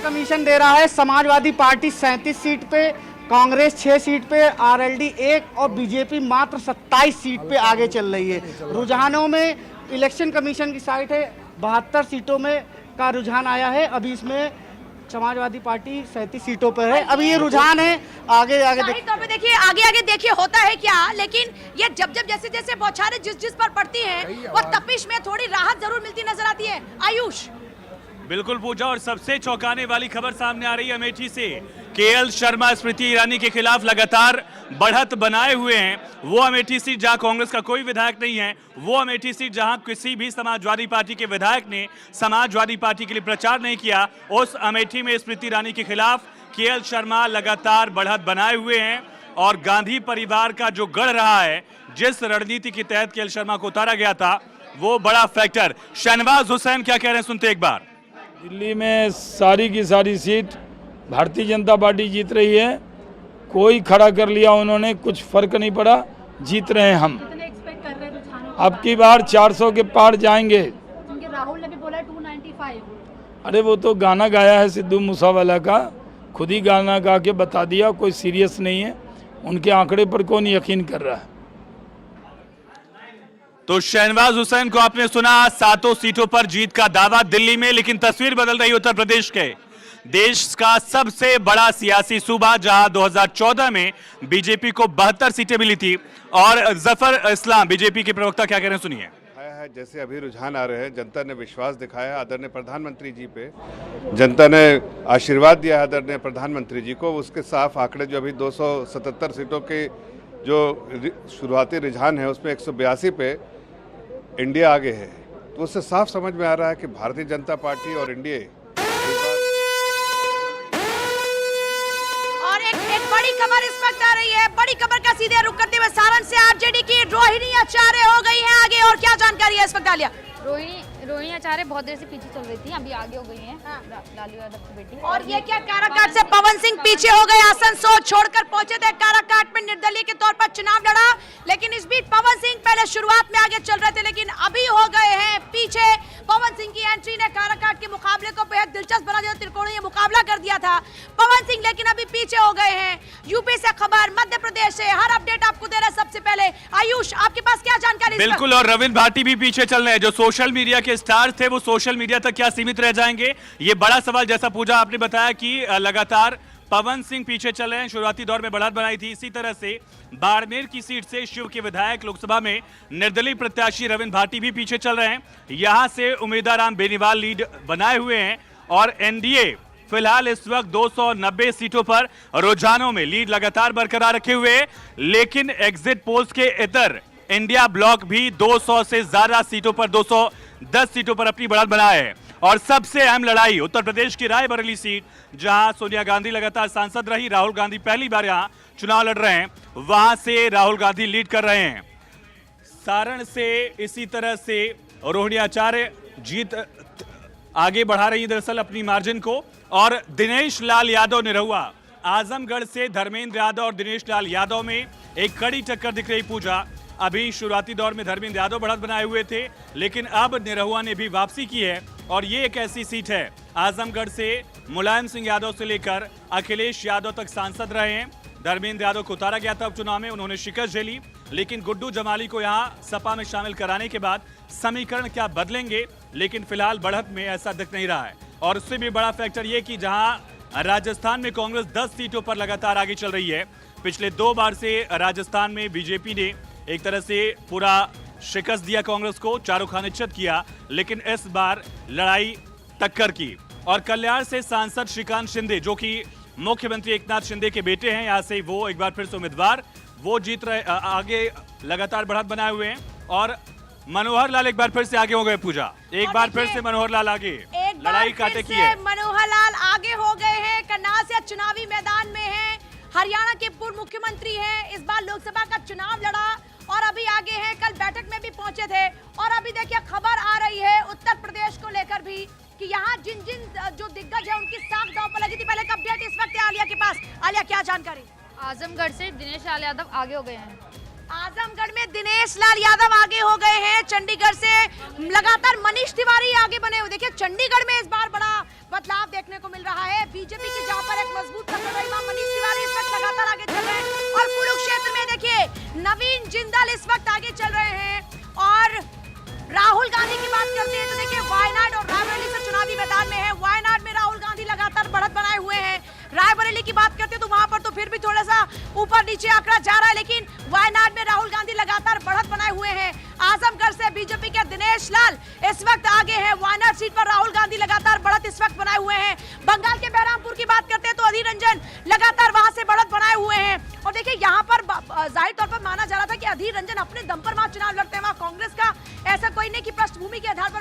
Commission दे रहा है Samajwadi party 37 seat पे, कांग्रेस 6 सीट पे, आरएलडी 1 और बीजेपी मात्र 27 सीट पे आगे चल रही है। रुझानों में इलेक्शन कमीशन की साइट है 72 सीटों में का रुझान आया है। अभी इसमें समाजवादी पार्टी 37 सीटों पर है। अभी ये रुझान है, आगे देखिए आगे देखिए होता है क्या, लेकिन ये जब जैसे जैसे बौछारें जिस पर पड़ती हैं वो तपिश में थोड़ी राहत जरूर मिलती नजर आती है। आयुष बिल्कुल पूजा, और सबसे चौंकाने वाली खबर सामने आ रही है अमेठी से। केएल शर्मा स्मृति ईरानी के खिलाफ लगातार बढ़त बनाए हुए हैं। वो अमेठी सीट जहां कांग्रेस का कोई विधायक नहीं है, वो अमेठी सीट जहां किसी भी समाजवादी पार्टी के विधायक ने समाजवादी पार्टी के लिए प्रचार नहीं किया, उस अमेठी में स्मृति ईरानी के खिलाफ केएल शर्मा लगातार बढ़त बनाए हुए हैं। और गांधी परिवार का जो गढ़ रहा है, जिस रणनीति के तहत केएल शर्मा को उतारा गया था, वो बड़ा फैक्टर। शहनवाज हुसैन क्या कह रहे हैं, सुनते एक बार। दिल्ली में सारी की सारी सीट भारतीय जनता पार्टी जीत रही है। कोई खड़ा कर लिया उन्होंने, कुछ फर्क नहीं पड़ा, जीत रहे हैं हम। अब की बार 400 के पार जाएंगे। राहुल ने भी बोला 295। अरे वो तो गाना गाया है सिद्धू मूसावाला का, खुद ही गाना गा के बता दिया, कोई सीरियस नहीं है। उनके आंकड़े पर कौन यकीन कर रहा है। तो शहनवाज हुसैन को आपने सुना, 7 सीटों पर जीत का दावा दिल्ली में, लेकिन तस्वीर बदल रही उत्तर प्रदेश के, देश का सबसे बड़ा सियासी सूबा, जहां 2014 में बीजेपी को 72 सीटें मिली थी। और जफर इस्लाम बीजेपी के प्रवक्ता क्या कह रहे हैं, सुनिए। जैसे अभी रुझान आ रहे हैं, जनता ने विश्वास दिखाया आदरणीय प्रधानमंत्री जी पे, जनता ने आशीर्वाद दिया आदरणीय प्रधानमंत्री जी को। उसके साफ आंकड़े जो अभी 277 सीटों के जो शुरुआती रुझान है, उसमें 182 पे इंडिया आगे है। तो उससे साफ समझ में आ रहा है कि भारतीय जनता पार्टी और इंडिया। और एक बड़ी खबर इस वक्त आ रही है, बड़ी खबर का सीधे रुख करते हुए सारण से आरजेडी की रोहिणी आचार्य हो गई है आगे। और क्या जानकारी है इस वक्त आलिया? रोहिणी आचार्य बहुत देर से पीछे चल रही थी, अभी आगे हो गई हैं। लालू यादव की बेटी। और ये क्या, काराकाट से पवन सिंह पीछे हो गए, आसनसोल छोड़कर पहुंचे थे। काराकाट में निर्दलीय के तौर पर चुनाव लड़ा, लेकिन इस बीच पवन सिंह पहले शुरुआत में आगे चल रहे थे, लेकिन अभी हो गए हैं पीछे। पवन सिंह की एंट्री ने काराकाट के मुकाबले को बेहद दिलचस्प बना दिया, त्रिकोणीय मुकाबला कर दिया था पवन सिंह, लेकिन अभी पीछे हो गए हैं। यूपी से खबर, मध्य प्रदेश से हर अपडेट आपको दे रहे हैं। सबसे पहले आयुष, आपके पास क्या जानकारी? बिल्कुल, और रविंद्र भाटी भी पीछे चल रहे हैं। जो सोशल मीडिया के स्टार थे, वो सोशल मीडिया तक क्या सीमित रह जाएंगे, ये बड़ा सवाल। जैसा पूजा आपने बताया कि लगातार पवन सिंह पीछे चल रहे हैं, शुरुआती दौर में बढ़त बनाई थी। इसी तरह से बाड़मेर की सीट से शिव के विधायक लोकसभा में निर्दलीय प्रत्याशी रविंद्र भाटी भी पीछे चल रहे हैं। यहां से उम्मीदवार राम बेनीवाल लीड बनाए हुए हैं। और एनडीए फिलहाल इस वक्त 290 सीटों पर रुझानों में लीड लगातार बरकरार रखे हुए, लेकिन एग्जिट पोल्स के इतर इंडिया ब्लॉक भी 200 से ज्यादा सीटों पर, 210 सीटों पर अपनी बढ़त बनाए है। और सबसे अहम लड़ाई उत्तर प्रदेश की रायबरेली सीट, जहां सोनिया गांधी लगातार सांसद रही, राहुल गांधी पहली बार यहां चुनाव लड़ रहे हैं, वहां से राहुल गांधी लीड कर रहे हैं। सारण से इसी तरह से रोहिणी आचार्य जीत आगे बढ़ा रही है दरअसल अपनी मार्जिन को। और दिनेश लाल यादव निरहुआ, आजमगढ़ से धर्मेंद्र यादव और दिनेश लाल यादव में एक कड़ी टक्कर दिख रही। पूजा, अभी शुरुआती दौर में धर्मेंद्र यादव बढ़त बनाए हुए थे, लेकिन अब निरहुआ ने भी वापसी की है। और ये एक ऐसी सीट है, आजमगढ़ से मुलायम सिंह यादव से लेकर अखिलेश यादव तक सांसद रहे हैं। धर्मेंद्र यादव को उतारा गया था उपचुनाव में, उन्होंने शिकस्त झेली, लेकिन गुड्डू जमाली को यहां सपा में शामिल कराने के बाद समीकरण क्या बदलेंगे, लेकिन फिलहाल बढ़त में ऐसा दिख नहीं रहा है। और उससे भी बड़ा फैक्टर ये कि जहां राजस्थान में कांग्रेस 10 सीटों पर लगातार आगे चल रही है, पिछले 2 बार से राजस्थान में बीजेपी ने एक तरह से पूरा शिकस्त दिया कांग्रेस को, चारों खाने चित किया, लेकिन इस बार लड़ाई टक्कर की। और कल्याण से सांसद श्रीकांत शिंदे, जो कि मुख्यमंत्री एकनाथ शिंदे के बेटे हैं, यहां से वो एक बार फिर से उम्मीदवार, वो जीत रहे, आगे लगातार बढ़त बनाए हुए हैं। और मनोहर लाल एक बार फिर से आगे हो गए। पूजा, एक बार फिर से मनोहर लाल आगे, लड़ाई कांटे की है। मनोहर लाल आगे हो गए हैं, करनाल से चुनावी मैदान में हैं, हरियाणा के पूर्व मुख्यमंत्री हैं, इस बार लोकसभा का चुनाव लड़ा और अभी आगे हैं, कल बैठक में भी पहुंचे थे। और अभी देखिए खबर आ रही है उत्तर प्रदेश को लेकर भी कि यहाँ जिन जो दिग्गज है उनकी साख दांव पर लगी थी। पहले अपडेट इस वक्त आलिया के पास। आलिया, क्या जानकारी? आजमगढ़ से दिनेश लाल यादव आगे हो गए हैं। आजमगढ़ में दिनेश लाल यादव आगे हो गए हैं। चंडीगढ़ से लगातार मनीष तिवारी आगे बने हुए। देखिए चंडीगढ़ में इस बार बड़ा बदलाव देखने को मिल रहा है। बीजेपी की जहां पर एक मजबूत पकड़ रही वहां मनीष तिवारी इस वक्त लगातार आगे चल रहे हैं और कुरुक्षेत्र में देखिए नवीन जिंदाल इस वक्त आगे चल रहे हैं। और राहुल गांधी की बात करते हैं तो देखिए वायनाड और रायबरेली से चुनावी मैदान में है। वायनाड में राहुल गांधी लगातार बढ़त बनाए हुए हैं। रायबरेली की बात करते हैं तो वहां पर तो फिर भी थोड़ा सा ऊपर नीचे आंकड़ा जा रहा है, लेकिन वायनाड में राहुल गांधी लगातार बढ़त बनाए हुए हैं। आजमगढ़ से बीजेपी के दिनेश लाल इस वक्त आगे हैं। वायनाड सीट पर राहुल गांधी लगातार बढ़त इस वक्त बनाए हुए हैं। बंगाल के बहरामपुर की बात करते हैं तो अधीर रंजन लगातार वहां से बढ़त बनाए हुए हैं। और देखिए यहाँ पर जाहिर तौर पर माना जा रहा था कि अधीर रंजन अपने दम पर वहां चुनाव लड़ते हैं, वहां कांग्रेस का ऐसा कोई नहीं कि पृष्ठभूमि के आधार पर